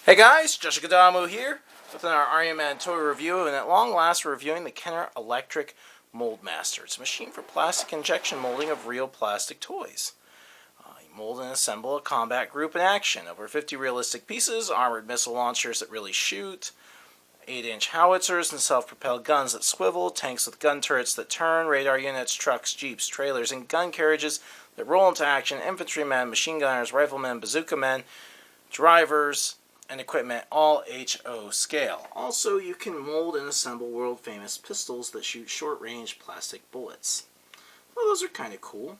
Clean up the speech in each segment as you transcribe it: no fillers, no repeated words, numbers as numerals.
Hey guys, Joshua Kadamu here with our Iron Man toy review, and at long last we're reviewing the Kenner Electric Mold Master. It's a machine for plastic injection molding of real plastic toys. You mold and assemble a combat group in action. Over 50 realistic pieces, armored missile launchers that really shoot, 8-inch howitzers and self-propelled guns that swivel, tanks with gun turrets that turn, radar units, trucks, jeeps, trailers, and gun carriages that roll into action, infantrymen, machine gunners, riflemen, bazooka men, drivers, and equipment, all HO scale. Also, you can mold and assemble world-famous pistols that shoot short-range plastic bullets. Well, those are kind of cool.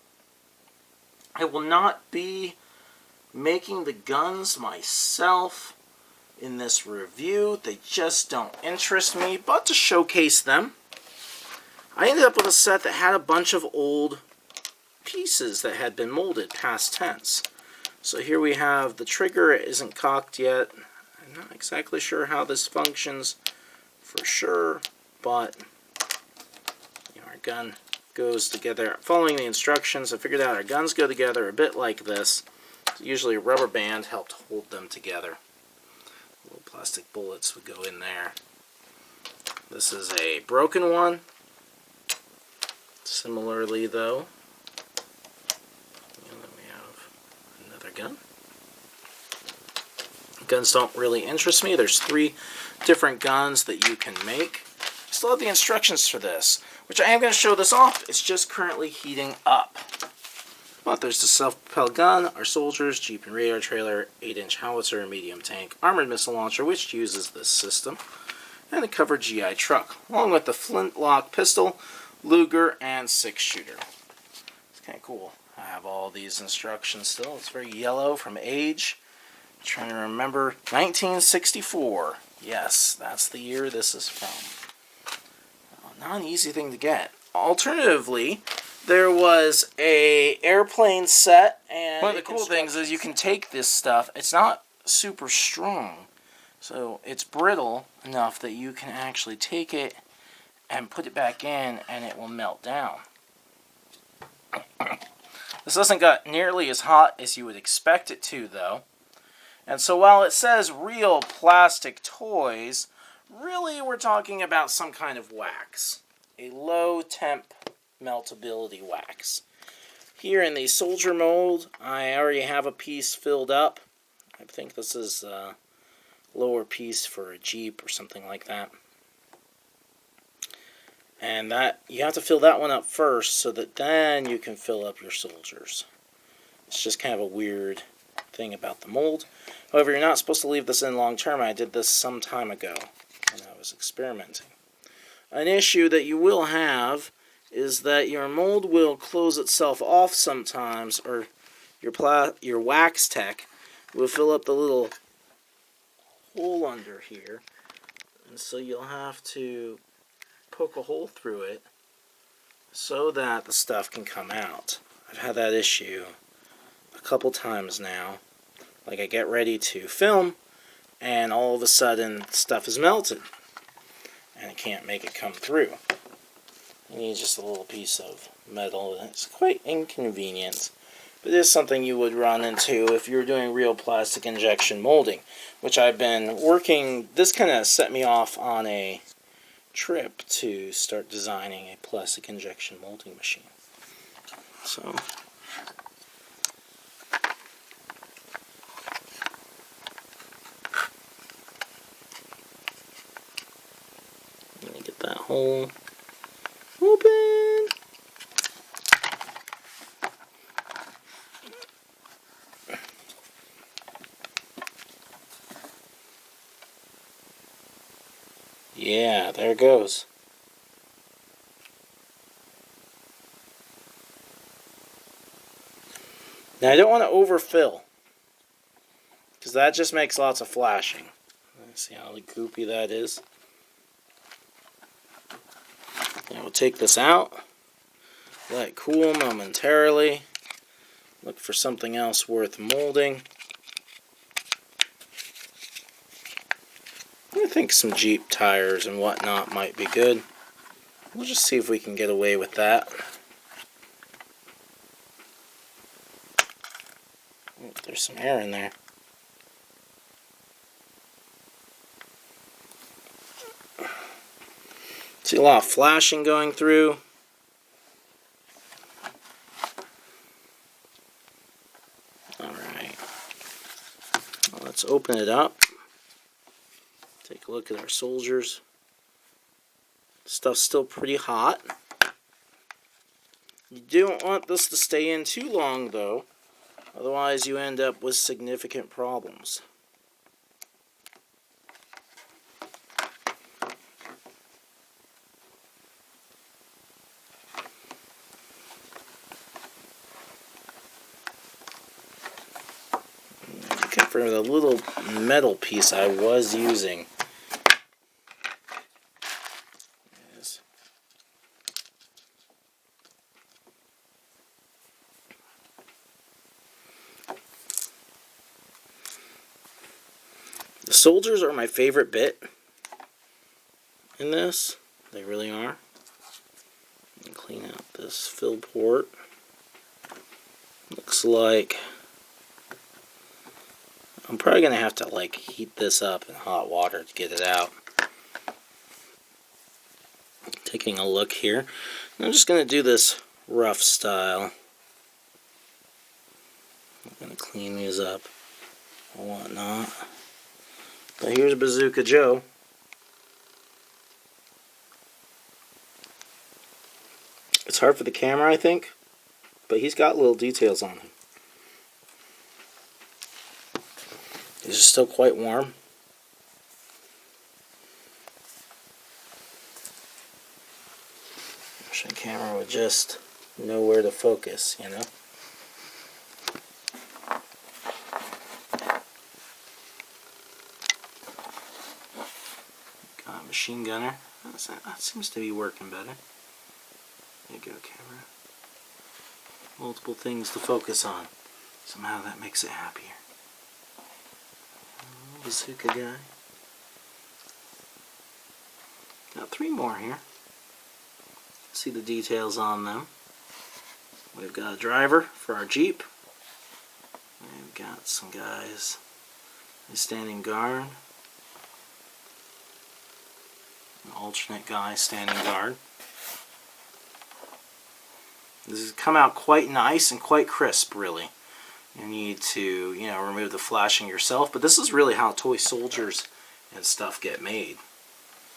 I will not be making the guns myself in this review. They just don't interest me, but to showcase them, I ended up with a set that had a bunch of old pieces that had been molded past tense. So here we have the trigger. It isn't cocked yet. I'm not exactly sure how this functions for sure, but our gun goes together. Following the instructions, I figured out our guns go together a bit like this. Usually a rubber band helped hold them together. Little plastic bullets would go in there. This is a broken one. Similarly though, gun. Guns don't really interest me. There's 3 different guns that you can make. I still have the instructions for this, which I am going to show this off. It's just currently heating up. But there's the self-propelled gun, our soldiers, jeep and radar trailer, 8-inch howitzer and medium tank, armored missile launcher, which uses this system, and a covered GI truck, along with the flintlock pistol, Luger, and 6-shooter. It's kind of cool. I have all these instructions still. It's very yellow from age. I'm trying to remember 1964. Yes, that's the year this is from. Not an easy thing to get. Alternatively, there was a airplane set, and one of the cool things is you can take this stuff. It's not super strong, so it's brittle enough that you can actually take it and put it back in, and it will melt down. This doesn't get nearly as hot as you would expect it to, though. And so while it says real plastic toys, really we're talking about some kind of wax. A low temp meltability wax. Here in the soldier mold, I already have a piece filled up. I think this is a lower piece for a Jeep or something like that. And that you have to fill that one up first so that then you can fill up your soldiers. It's just kind of a weird thing about the mold. However, you're not supposed to leave this in long term. I did this some time ago when I was experimenting. An issue that you will have is that your mold will close itself off sometimes, or your wax tech will fill up the little hole under here. And so you'll have to poke a hole through it so that the stuff can come out. I've had that issue a couple times now. Like I get ready to film and all of a sudden stuff is melted and I can't make it come through. You need just a little piece of metal, and it's quite inconvenient, but it is something you would run into if you're doing real plastic injection molding, which I've been working. This kind of set me off on a trip to start designing a plastic injection molding machine. So I'm gonna get that hole open. Yeah, there it goes. Now I don't want to overfill, because that just makes lots of flashing. Let's see how goopy that is. Now we'll take this out, let it cool momentarily, look for something else worth molding. I think some Jeep tires and whatnot might be good. We'll just see if we can get away with that. There's some air in there. See a lot of flashing going through. Alright. Well, let's open it up. Take a look at our soldiers. Stuff's still pretty hot. You don't want this to stay in too long though. Otherwise you end up with significant problems. For the little metal piece I was using. Yes. The soldiers are my favorite bit in this. They really are. Clean out this fill port. Looks like I'm probably going to have to like heat this up in hot water to get it out. Taking a look here. I'm just going to do this rough style. I'm going to clean these up and whatnot. But here's Bazooka Joe. It's hard for the camera, I think, but he's got little details on him. These are still quite warm. I wish the camera would just know where to focus, you know? Got a machine gunner. That seems to be working better. There you go, camera. Multiple things to focus on. Somehow that makes it happier. Bazooka guy. Got 3 more here. See the details on them. We've got a driver for our Jeep. We've got some guys standing guard. An alternate guy standing guard. This has come out quite nice and quite crisp, really. You need to, remove the flashing yourself, but this is really how toy soldiers and stuff get made.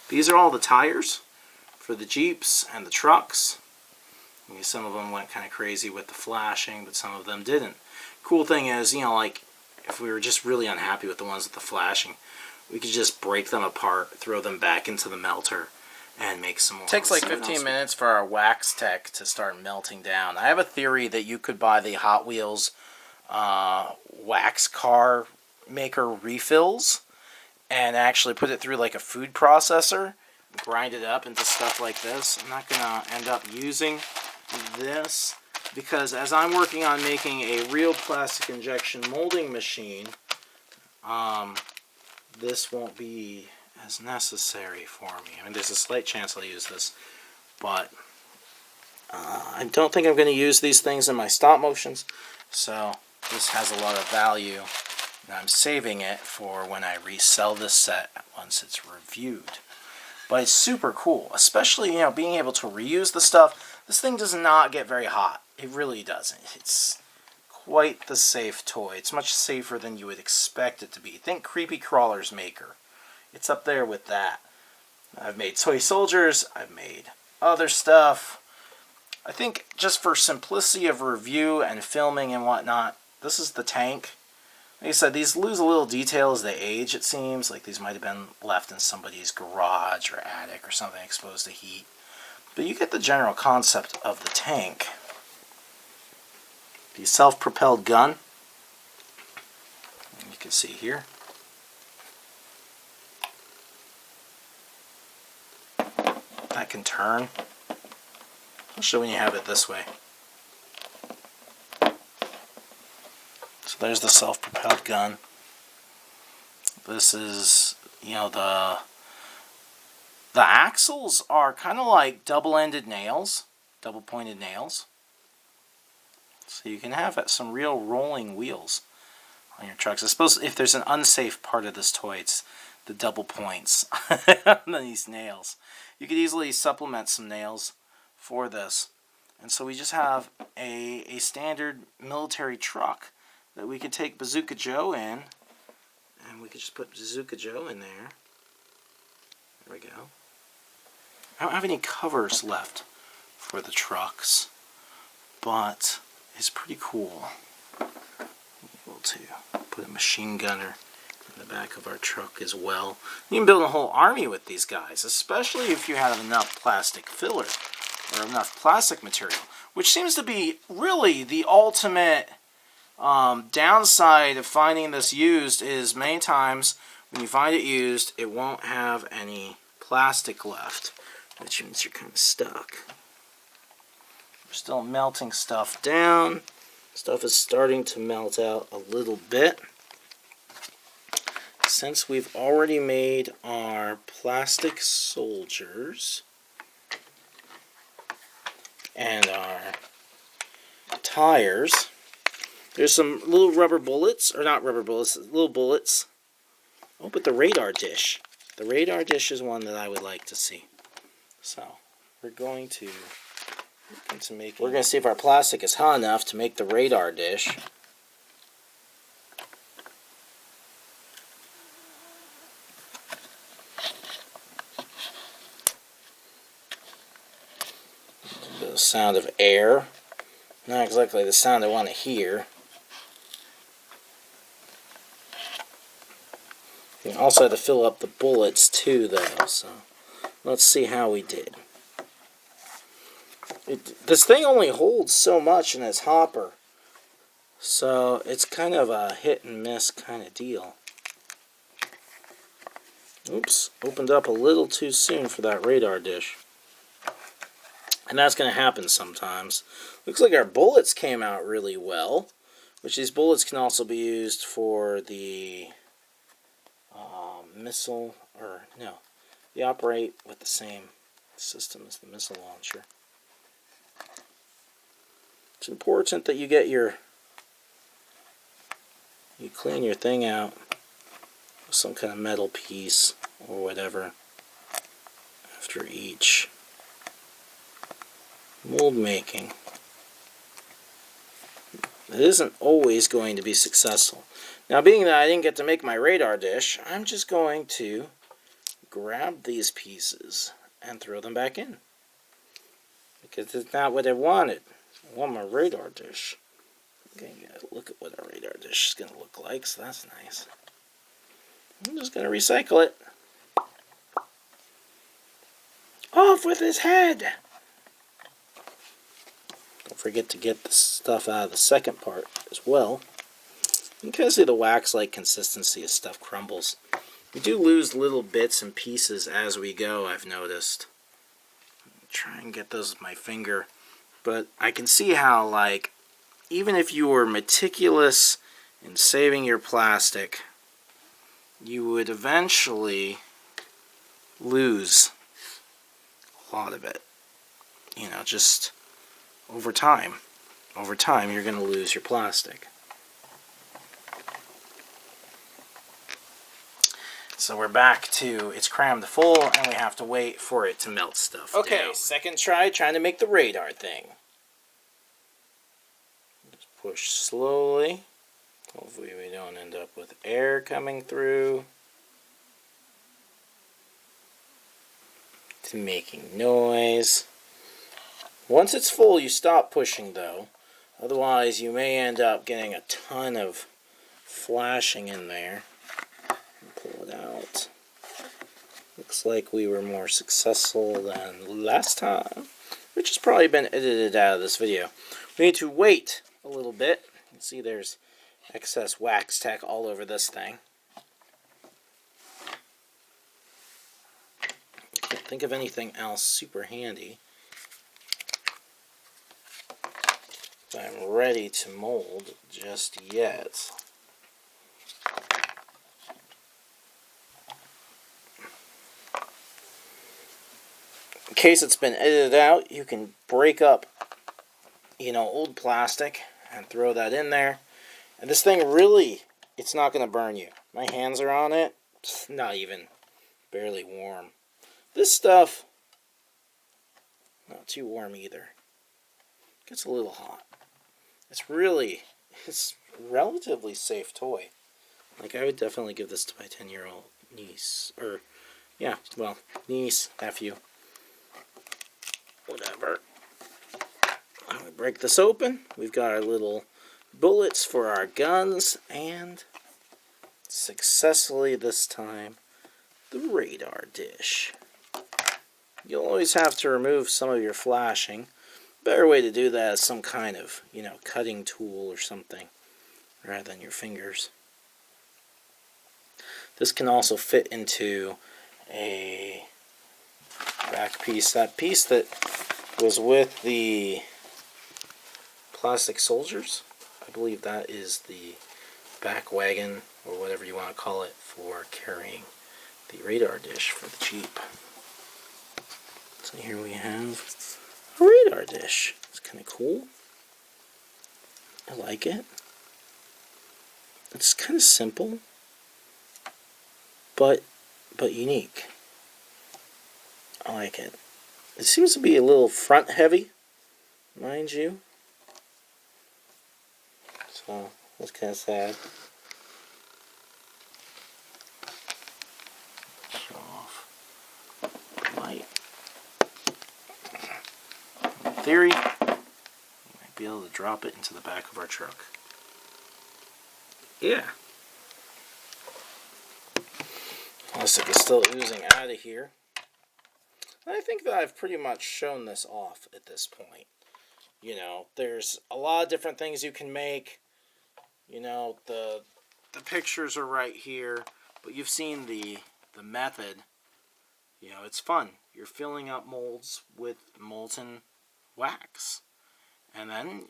These are all the tires for the Jeeps and the trucks. Some of them went kind of crazy with the flashing, but some of them didn't. Cool thing is, like if we were just really unhappy with the ones with the flashing, we could just break them apart, throw them back into the melter, and make some more. It takes like 15 minutes for our wax tech to start melting down. I have a theory that you could buy the Hot Wheels wax car maker refills and actually put it through like a food processor, grind it up into stuff like this. I'm not gonna end up using this because as I'm working on making a real plastic injection molding machine, this won't be as necessary for me. I mean, there's a slight chance I'll use this, but I don't think I'm going to use these things in my stop motions, so this has a lot of value, and I'm saving it for when I resell this set once it's reviewed. But it's super cool, especially, being able to reuse the stuff. This thing does not get very hot. It really doesn't. It's quite the safe toy. It's much safer than you would expect it to be. Think Creepy Crawlers Maker. It's up there with that. I've made toy soldiers. I've made other stuff. I think just for simplicity of review and filming and whatnot, this is the tank. Like I said, these lose a little detail as they age, it seems. Like these might have been left in somebody's garage or attic or something exposed to heat. But you get the general concept of the tank. The self-propelled gun. You can see here. That can turn. I'll show when you have it this way. So there's the self-propelled gun. This is, the axles are kind of like double-ended nails, double-pointed nails. So you can have some real rolling wheels on your trucks. I suppose if there's an unsafe part of this toy, it's the double points on these nails. You could easily supplement some nails for this. And so we just have a standard military truck that we could take Bazooka Joe in. And we could just put Bazooka Joe in there. There we go. I don't have any covers left for the trucks, but it's pretty cool. We'll be able to put a machine gunner in the back of our truck as well. You can build a whole army with these guys, especially if you have enough plastic filler or enough plastic material, which seems to be really the ultimate downside of finding this used. Is many times when you find it used, it won't have any plastic left, which means you're kind of stuck. We're still melting stuff down. Stuff is starting to melt out a little bit. Since we've already made our plastic soldiers and our tires, there's some little rubber bullets, or not rubber bullets, little bullets. Oh, but the radar dish. The radar dish is one that I would like to see. So, we're going to see if our plastic is hot enough to make the radar dish. A bit of sound of air. Not exactly the sound I want to hear. You also had to fill up the bullets too, though, so let's see how we did. This thing only holds so much in its hopper, so it's kind of a hit and miss kind of deal. Oops, opened up a little too soon for that radar dish. And that's going to happen sometimes. Looks like our bullets came out really well, which these bullets can also be used for the missile, or no, they operate with the same system as the missile launcher. It's important that you clean your thing out with some kind of metal piece or whatever after each mold making. It isn't always going to be successful. Now, being that I didn't get to make my radar dish, I'm just going to grab these pieces and throw them back in. Because it's not what I wanted. I want my radar dish. Okay, look at what our radar dish is going to look like, so that's nice. I'm just going to recycle it. Off with his head! Don't forget to get the stuff out of the second part as well. You can see the wax-like consistency as stuff crumbles. We do lose little bits and pieces as we go, I've noticed. Try and get those with my finger. But I can see how, like, even if you were meticulous in saving your plastic, you would eventually lose a lot of it. You know, just over time. Over time, you're going to lose your plastic. So we're back to it's crammed full, and we have to wait for it to melt stuff down. Okay, second try trying to make the radar thing. Just push slowly. Hopefully we don't end up with air coming through. It's making noise. Once it's full, you stop pushing, though. Otherwise, you may end up getting a ton of flashing in there. Pull it out. Looks like we were more successful than last time, which has probably been edited out of this video. We need to wait a little bit. You can see there's excess wax tack all over this thing. Can't think of anything else super handy. I'm ready to mold just yet. In case it's been edited out, you can break up, old plastic and throw that in there. And this thing really, it's not going to burn you. My hands are on it, It's not even barely warm. This stuff, not too warm either. Gets a little hot. It's a relatively safe toy. Like, I would definitely give this to my 10-year-old niece. Or, yeah, well, niece, nephew, whatever. I'm going to break this open. We've got our little bullets for our guns, and successfully this time, the radar dish. You'll always have to remove some of your flashing. Better way to do that is some kind of, cutting tool or something, rather than your fingers. This can also fit into a back piece. That piece that was with the plastic soldiers, I believe that is the back wagon, or whatever you want to call it, for carrying the radar dish for the Jeep. So here we have a radar dish. It's kind of cool. I like it. It's kind of simple, but unique. I like it. It seems to be a little front heavy, mind you. So that's kind of sad. Show off the light. In theory, we might be able to drop it into the back of our truck. Yeah. Plastic is still oozing out of here. I think that I've pretty much shown this off at this point. There's a lot of different things you can make. The pictures are right here, but you've seen the method. It's fun. You're filling up molds with molten wax. And then,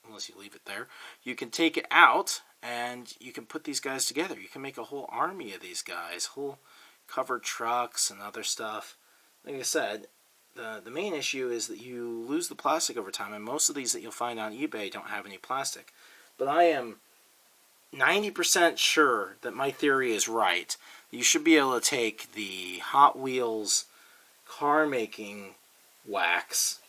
unless you leave it there, you can take it out and you can put these guys together. You can make a whole army of these guys, whole covered trucks and other stuff. Like I said, the main issue is that you lose the plastic over time, and most of these that you'll find on eBay don't have any plastic. But I am 90% sure that my theory is right. You should be able to take the Hot Wheels car making wax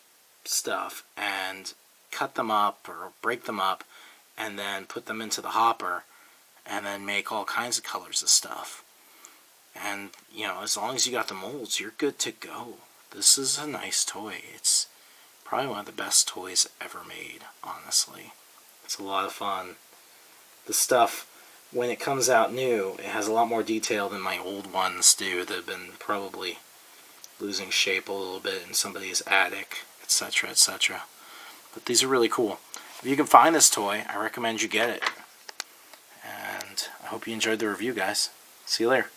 stuff and cut them up or break them up and then put them into the hopper and then make all kinds of colors of stuff. And, as long as you got the molds, you're good to go. This is a nice toy. It's probably one of the best toys ever made, honestly. It's a lot of fun. The stuff, when it comes out new, it has a lot more detail than my old ones do that have been probably losing shape a little bit in somebody's attic, etc., etc. But these are really cool. If you can find this toy, I recommend you get it. And I hope you enjoyed the review, guys. See you later.